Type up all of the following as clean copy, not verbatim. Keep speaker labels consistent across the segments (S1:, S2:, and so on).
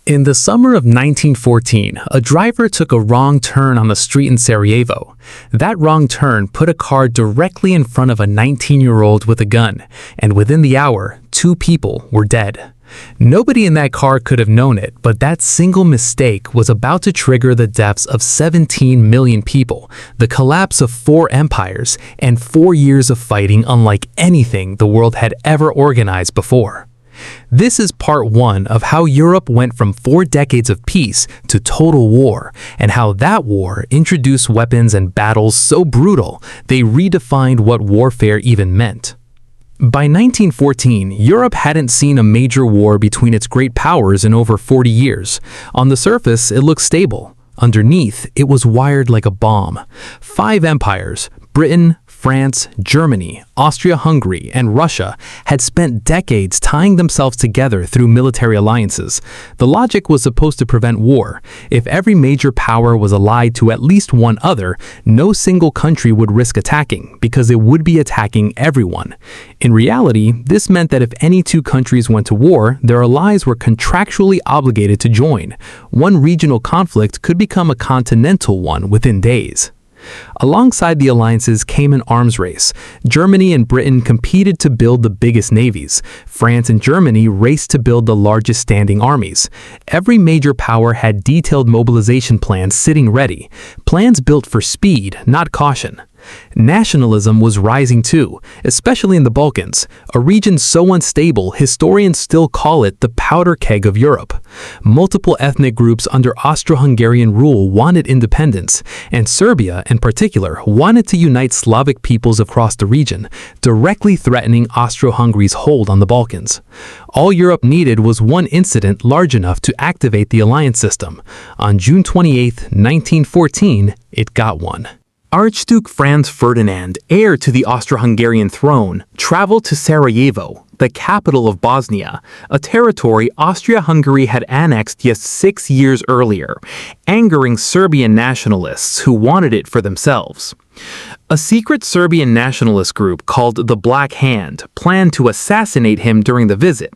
S1: In the summer of 1914, a driver took a wrong turn on the street in Sarajevo. That wrong turn put a car directly in front of a 19-year-old with a gun, and within the hour, 2 people were dead. Nobody in that car could have known it, but that single mistake was about to trigger the deaths of 17 million people, the collapse of 4 empires, and 4 years of fighting unlike anything the world had ever organized before. This is part 1 of how Europe went from 4 decades of peace to total war, and how that war introduced weapons and battles so brutal they redefined what warfare even meant. By 1914, Europe hadn't seen a major war between its great powers in over 40 years. On the surface, it looked stable. Underneath, it was wired like a bomb. 5 empires, Britain, France, Germany, Austria-Hungary, and Russia had spent decades tying themselves together through military alliances. The logic was supposed to prevent war. If every major power was allied to at least one other, no single country would risk attacking, because it would be attacking everyone. In reality, this meant that if any 2 countries went to war, their allies were contractually obligated to join. One regional conflict could become a continental one within days. Alongside the alliances came an arms race. Germany and Britain competed to build the biggest navies. France and Germany raced to build the largest standing armies. Every major power had detailed mobilization plans sitting ready, plans built for speed, not caution. Nationalism was rising too, especially in the Balkans, a region so unstable historians still call it the powder keg of Europe. Multiple ethnic groups under Austro-Hungarian rule wanted independence, and Serbia in particular wanted to unite Slavic peoples across the region, directly threatening Austro-Hungary's hold on the Balkans. All Europe needed was one incident large enough to activate the alliance system. On June 28, 1914, it got one. Archduke Franz Ferdinand, heir to the Austro-Hungarian throne, traveled to Sarajevo, the capital of Bosnia, a territory Austria-Hungary had annexed just 6 years earlier, angering Serbian nationalists who wanted it for themselves. A secret Serbian nationalist group called the Black Hand planned to assassinate him during the visit.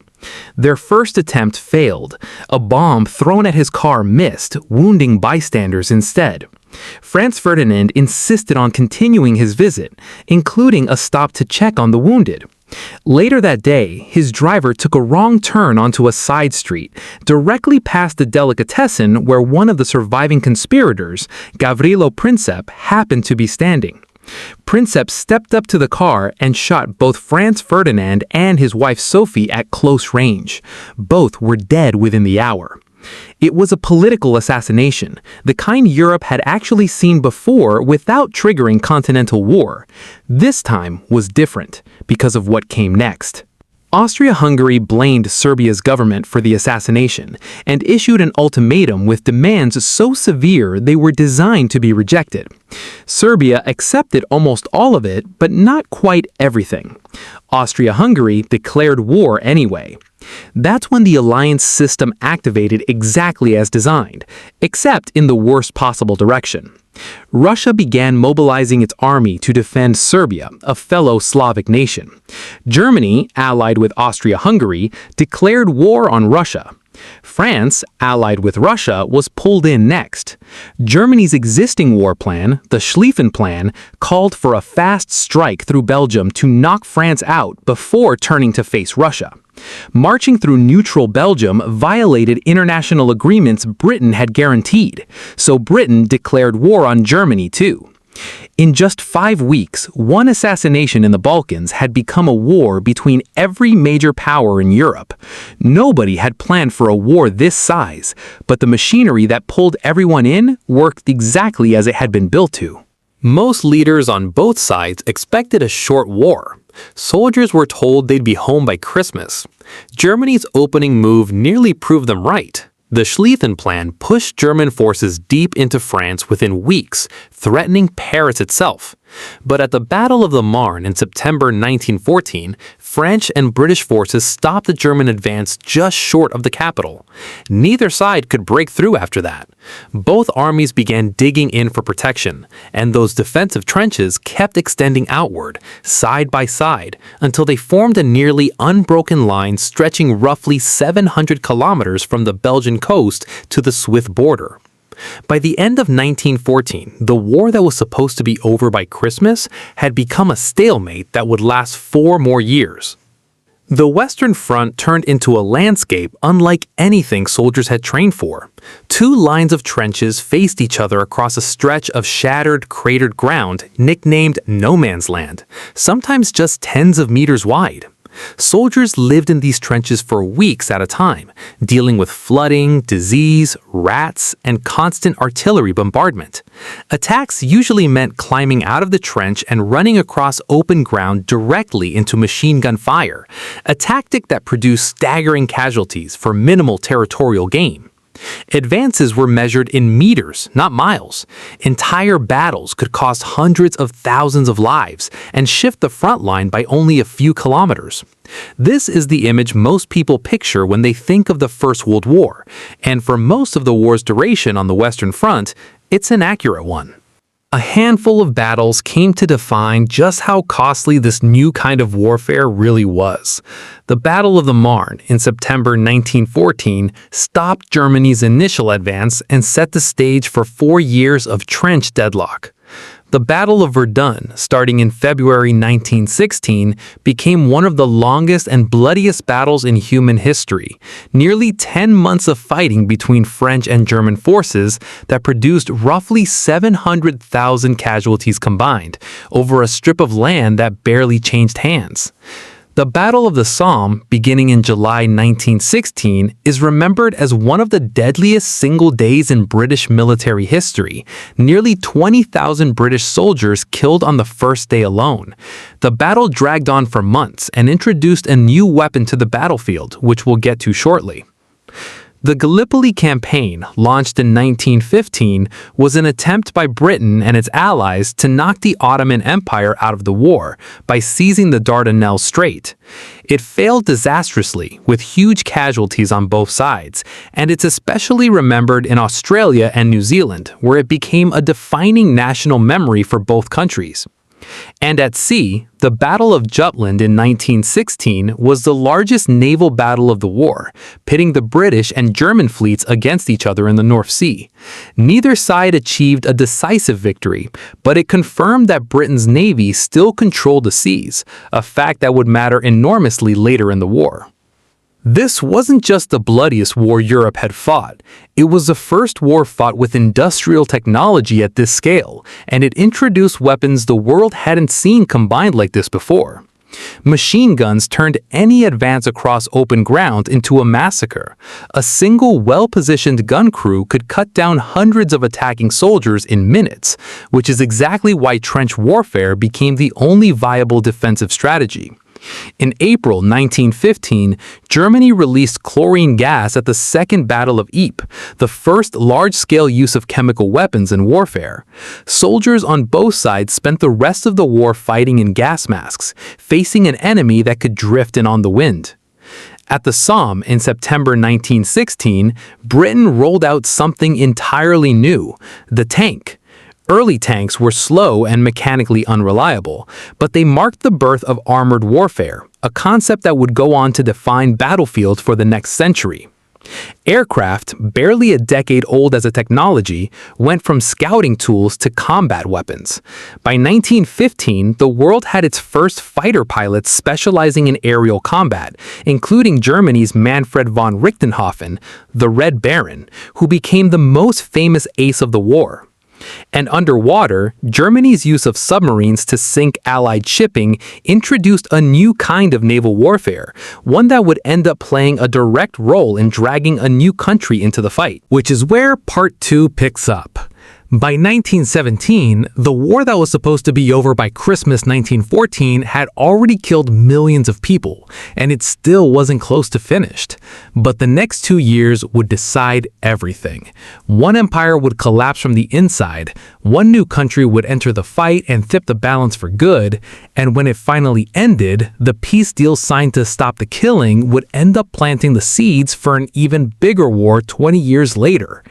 S1: Their first attempt failed. A bomb thrown at his car missed, wounding bystanders instead. Franz Ferdinand insisted on continuing his visit, including a stop to check on the wounded. Later that day, his driver took a wrong turn onto a side street, directly past the delicatessen where one of the surviving conspirators, Gavrilo Princip, happened to be standing. Princip stepped up to the car and shot both Franz Ferdinand and his wife Sophie at close range. Both were dead within the hour. It was a political assassination, the kind Europe had actually seen before without triggering continental war. This time was different because of what came next. Austria-Hungary blamed Serbia's government for the assassination and issued an ultimatum with demands so severe they were designed to be rejected. Serbia accepted almost all of it, but not quite everything. Austria-Hungary declared war anyway. That's when the alliance system activated exactly as designed, except in the worst possible direction. Russia began mobilizing its army to defend Serbia, a fellow Slavic nation. Germany, allied with Austria-Hungary, declared war on Russia. France, allied with Russia, was pulled in next. Germany's existing war plan, the Schlieffen Plan, called for a fast strike through Belgium to knock France out before turning to face Russia. Marching through neutral Belgium violated international agreements Britain had guaranteed, so Britain declared war on Germany too. In just 5 weeks, one assassination in the Balkans had become a war between every major power in Europe. Nobody had planned for a war this size, but the machinery that pulled everyone in worked exactly as it had been built to. Most leaders on both sides expected a short war. Soldiers were told they'd be home by Christmas. Germany's opening move nearly proved them right. The Schlieffen Plan pushed German forces deep into France within weeks, threatening Paris itself. But at the Battle of the Marne in September 1914, French and British forces stopped the German advance just short of the capital. Neither side could break through after that. Both armies began digging in for protection, and those defensive trenches kept extending outward, side by side, until they formed a nearly unbroken line stretching roughly 700 kilometers from the Belgian coast to the Swiss border. By the end of 1914, the war that was supposed to be over by Christmas had become a stalemate that would last 4 more years. The Western Front turned into a landscape unlike anything soldiers had trained for. 2 lines of trenches faced each other across a stretch of shattered, cratered ground nicknamed No Man's Land, sometimes just tens of meters wide. Soldiers lived in these trenches for weeks at a time, dealing with flooding, disease, rats, and constant artillery bombardment. Attacks usually meant climbing out of the trench and running across open ground directly into machine gun fire, a tactic that produced staggering casualties for minimal territorial gain. Advances were measured in meters, not miles. Entire battles could cost hundreds of thousands of lives and shift the front line by only a few kilometers. This is the image most people picture when they think of the First World War, and for most of the war's duration on the Western Front, it's an accurate one. A handful of battles came to define just how costly this new kind of warfare really was. The Battle of the Marne in September 1914 stopped Germany's initial advance and set the stage for 4 years of trench deadlock. The Battle of Verdun, starting in February 1916, became one of the longest and bloodiest battles in human history. Nearly 10 months of fighting between French and German forces that produced roughly 700,000 casualties combined, over a strip of land that barely changed hands. The Battle of the Somme, beginning in July 1916, is remembered as one of the deadliest single days in British military history. Nearly 20,000 British soldiers killed on the first day alone. The battle dragged on for months and introduced a new weapon to the battlefield, which we'll get to shortly. The Gallipoli campaign, launched in 1915, was an attempt by Britain and its allies to knock the Ottoman Empire out of the war by seizing the Dardanelles Strait. It failed disastrously, with huge casualties on both sides, and it's especially remembered in Australia and New Zealand, where it became a defining national memory for both countries. And at sea, the Battle of Jutland in 1916 was the largest naval battle of the war, pitting the British and German fleets against each other in the North Sea. Neither side achieved a decisive victory, but it confirmed that Britain's navy still controlled the seas, a fact that would matter enormously later in the war. This wasn't just the bloodiest war Europe had fought. It was the first war fought with industrial technology at this scale, and it introduced weapons the world hadn't seen combined like this before. Machine guns turned any advance across open ground into a massacre. A single well-positioned gun crew could cut down hundreds of attacking soldiers in minutes, which is exactly why trench warfare became the only viable defensive strategy. In April 1915, Germany released chlorine gas at the Second Battle of Ypres, the first large-scale use of chemical weapons in warfare. Soldiers on both sides spent the rest of the war fighting in gas masks, facing an enemy that could drift in on the wind. At the Somme in September 1916, Britain rolled out something entirely new: the tank. Early tanks were slow and mechanically unreliable, but they marked the birth of armored warfare, a concept that would go on to define battlefields for the next century. Aircraft, barely a decade old as a technology, went from scouting tools to combat weapons. By 1915, the world had its first fighter pilots specializing in aerial combat, including Germany's Manfred von Richthofen, the Red Baron, who became the most famous ace of the war. And underwater, Germany's use of submarines to sink Allied shipping introduced a new kind of naval warfare, one that would end up playing a direct role in dragging a new country into the fight. Which is where Part 2 picks up. By 1917, the war that was supposed to be over by Christmas 1914 had already killed millions of people, and it still wasn't close to finished. But the next 2 years would decide everything. One empire would collapse from the inside, one new country would enter the fight and tip the balance for good, and when it finally ended, the peace deal signed to stop the killing would end up planting the seeds for an even bigger war 20 years later.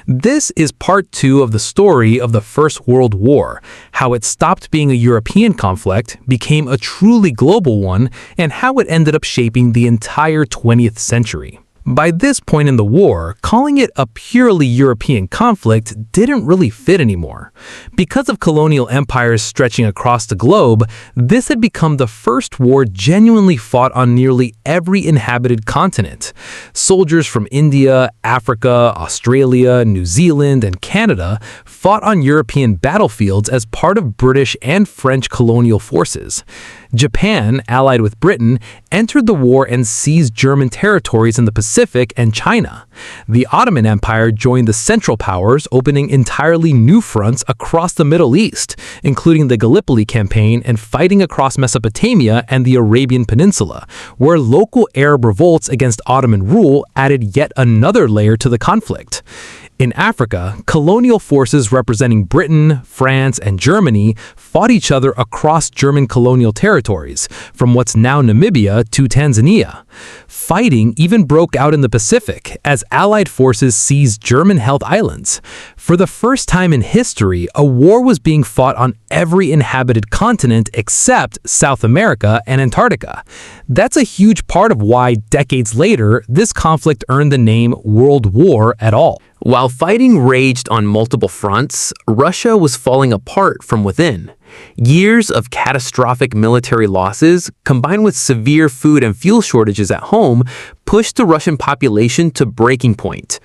S1: This is part 2 of the story of the First World War, how it stopped being a European conflict, became a truly global one, and how it ended up shaping the entire 20th century. By this point in the war, calling it a purely European conflict didn't really fit anymore. Because of colonial empires stretching across the globe, this had become the first war genuinely fought on nearly every inhabited continent. Soldiers from India, Africa, Australia, New Zealand, and Canada fought on European battlefields as part of British and French colonial forces. Japan, allied with Britain, entered the war and seized German territories in the Pacific and China. The Ottoman Empire joined the Central Powers, opening entirely new fronts across the Middle East, including the Gallipoli campaign and fighting across Mesopotamia and the Arabian Peninsula, where local Arab revolts against Ottoman rule added yet another layer to the conflict. In Africa, colonial forces representing Britain, France, and Germany fought each other across German colonial territories, from what's now Namibia to Tanzania. Fighting even broke out in the Pacific as Allied forces seized German-held islands. For the first time in history, a war was being fought on every inhabited continent except South America and Antarctica. That's a huge part of why, decades later, this conflict earned the name World War at all. While fighting raged on multiple fronts, Russia was falling apart from within. Years of catastrophic military losses, combined with severe food and fuel shortages at home, pushed the Russian population to breaking point.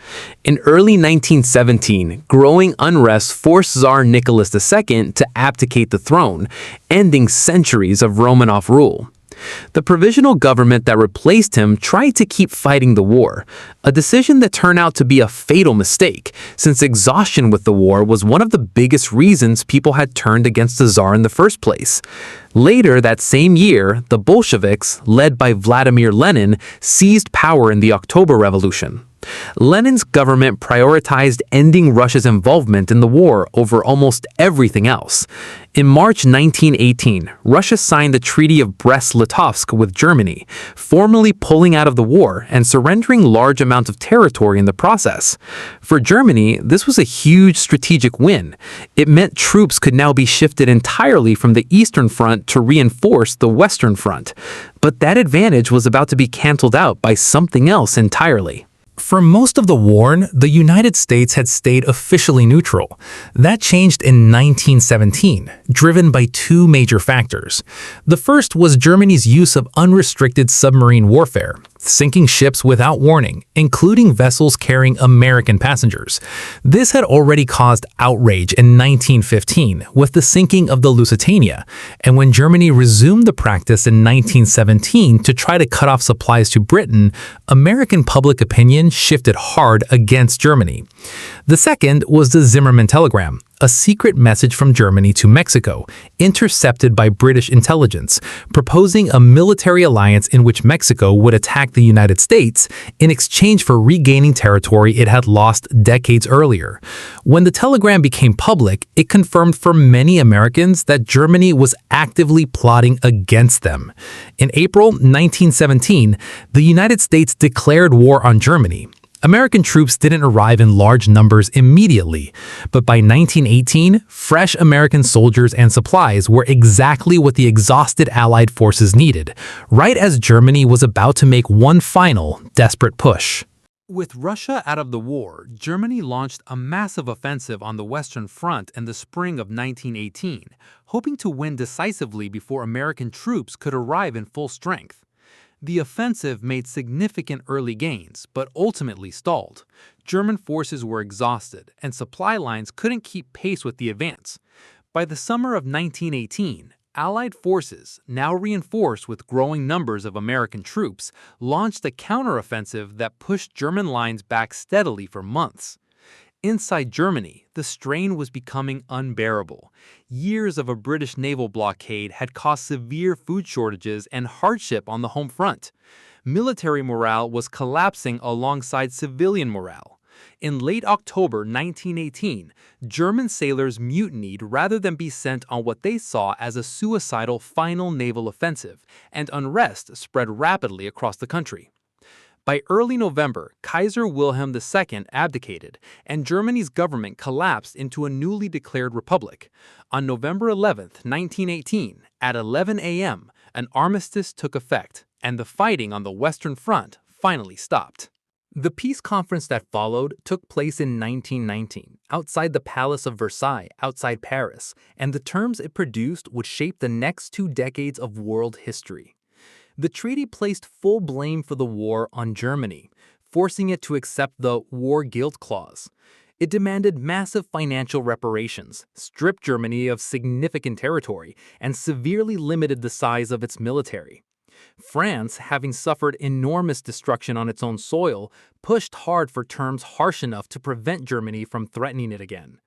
S1: In early 1917, growing unrest forced Tsar Nicholas II to abdicate the throne, ending centuries of Romanov rule. The provisional government that replaced him tried to keep fighting the war, a decision that turned out to be a fatal mistake, since exhaustion with the war was one of the biggest reasons people had turned against the Tsar in the first place. Later that same year, the Bolsheviks, led by Vladimir Lenin, seized power in the October Revolution. Lenin's government prioritized ending Russia's involvement in the war over almost everything else. In March 1918, Russia signed the Treaty of Brest-Litovsk with Germany, formally pulling out of the war and surrendering large amounts of territory in the process. For Germany, this was a huge strategic win. It meant troops could now be shifted entirely from the Eastern Front to reinforce the Western Front. But that advantage was about to be canceled out by something else entirely. For most of the war, the United States had stayed officially neutral. That changed in 1917, driven by 2 major factors. The first was Germany's use of unrestricted submarine warfare, sinking ships without warning, including vessels carrying American passengers. This had already caused outrage in 1915 with the sinking of the Lusitania, and when Germany resumed the practice in 1917 to try to cut off supplies to Britain, American public opinion shifted hard against Germany. The second was the Zimmermann telegram, a secret message from Germany to Mexico, intercepted by British intelligence, proposing a military alliance in which Mexico would attack the United States in exchange for regaining territory it had lost decades earlier. When the telegram became public, it confirmed for many Americans that Germany was actively plotting against them. In April 1917, the United States declared war on Germany. American troops didn't arrive in large numbers immediately, but by 1918, fresh American soldiers and supplies were exactly what the exhausted Allied forces needed, right as Germany was about to make one final, desperate push. With Russia out of the war, Germany launched a massive offensive on the Western Front in the spring of 1918, hoping to win decisively before American troops could arrive in full strength. The offensive made significant early gains, but ultimately stalled. German forces were exhausted, and supply lines couldn't keep pace with the advance. By the summer of 1918, Allied forces, now reinforced with growing numbers of American troops, launched a counteroffensive that pushed German lines back steadily for months. Inside Germany, the strain was becoming unbearable. Years of a British naval blockade had caused severe food shortages and hardship on the home front. Military morale was collapsing alongside civilian morale. In late October 1918, German sailors mutinied rather than be sent on what they saw as a suicidal final naval offensive, and unrest spread rapidly across the country. By early November, Kaiser Wilhelm II abdicated, and Germany's government collapsed into a newly declared republic. On November 11, 1918, at 11 a.m., an armistice took effect, and the fighting on the Western Front finally stopped. The peace conference that followed took place in 1919, outside the Palace of Versailles, outside Paris, and the terms it produced would shape the next 2 decades of world history. The treaty placed full blame for the war on Germany, forcing it to accept the War Guilt Clause. It demanded massive financial reparations, stripped Germany of significant territory, and severely limited the size of its military. France, having suffered enormous destruction on its own soil, pushed hard for terms harsh enough to prevent Germany from threatening it again.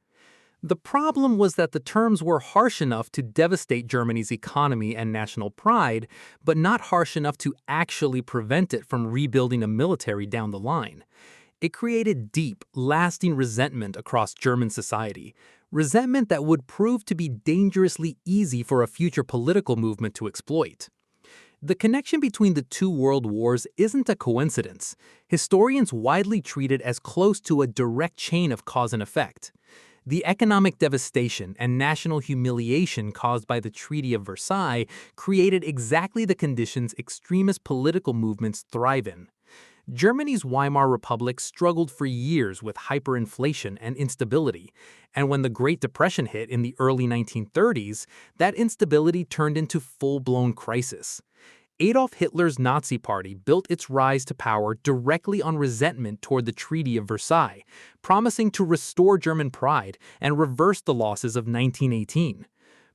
S1: The problem was that the terms were harsh enough to devastate Germany's economy and national pride, but not harsh enough to actually prevent it from rebuilding a military down the line. It created deep, lasting resentment across German society, resentment that would prove to be dangerously easy for a future political movement to exploit. The connection between the 2 world wars isn't a coincidence. Historians widely treat it as close to a direct chain of cause and effect. The economic devastation and national humiliation caused by the Treaty of Versailles created exactly the conditions extremist political movements thrive in. Germany's Weimar Republic struggled for years with hyperinflation and instability, and when the Great Depression hit in the early 1930s, that instability turned into full-blown crisis. Adolf Hitler's Nazi Party built its rise to power directly on resentment toward the Treaty of Versailles, promising to restore German pride and reverse the losses of 1918.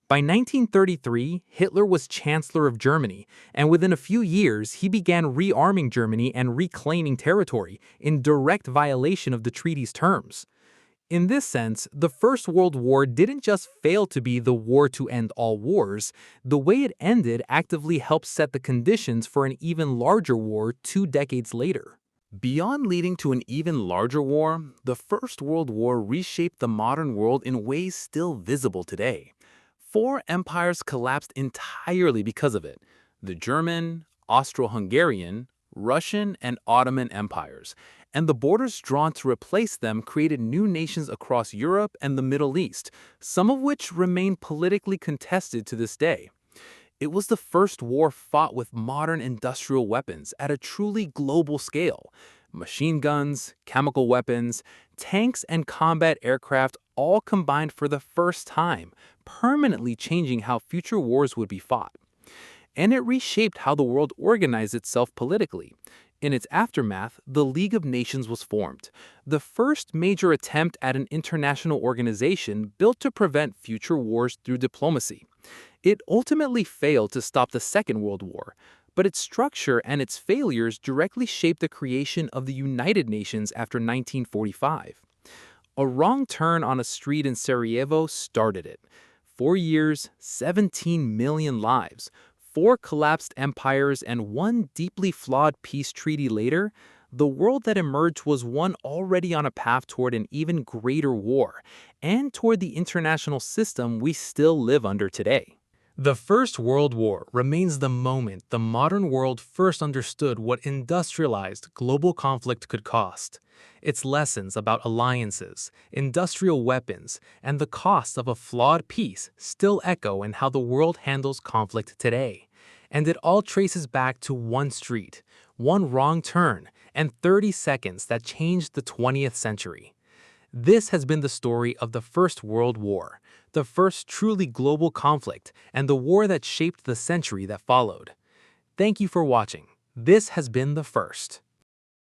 S1: By 1933, Hitler was Chancellor of Germany, and within a few years, he began rearming Germany and reclaiming territory in direct violation of the treaty's terms. In this sense, the First World War didn't just fail to be the war to end all wars. The way it ended actively helped set the conditions for an even larger war 2 decades later. Beyond leading to an even larger war, the First World War reshaped the modern world in ways still visible today. 4 empires collapsed entirely because of it: the German, Austro-Hungarian, Russian, and Ottoman empires, and the borders drawn to replace them created new nations across Europe and the Middle East, some of which remain politically contested to this day. It was the first war fought with modern industrial weapons at a truly global scale. Machine guns, chemical weapons, tanks, and combat aircraft all combined for the first time, permanently changing how future wars would be fought. And it reshaped how the world organized itself politically. In its aftermath, the League of Nations was formed, the first major attempt at an international organization built to prevent future wars through diplomacy. It ultimately failed to stop the Second World War, but its structure and its failures directly shaped the creation of the United Nations after 1945. A wrong turn on a street in Sarajevo started it. 4 years, 17 million lives, 4 collapsed empires, and 1 deeply flawed peace treaty later, the world that emerged was one already on a path toward an even greater war, and toward the international system we still live under today. The First World War remains the moment the modern world first understood what industrialized global conflict could cost. Its lessons about alliances, industrial weapons, and the costs of a flawed peace still echo in how the world handles conflict today. And it all traces back to one street, one wrong turn, and 30 seconds that changed the 20th century. This has been the story of the First World War, the first truly global conflict, and the war that shaped the century that followed. Thank you for watching. This has been The First.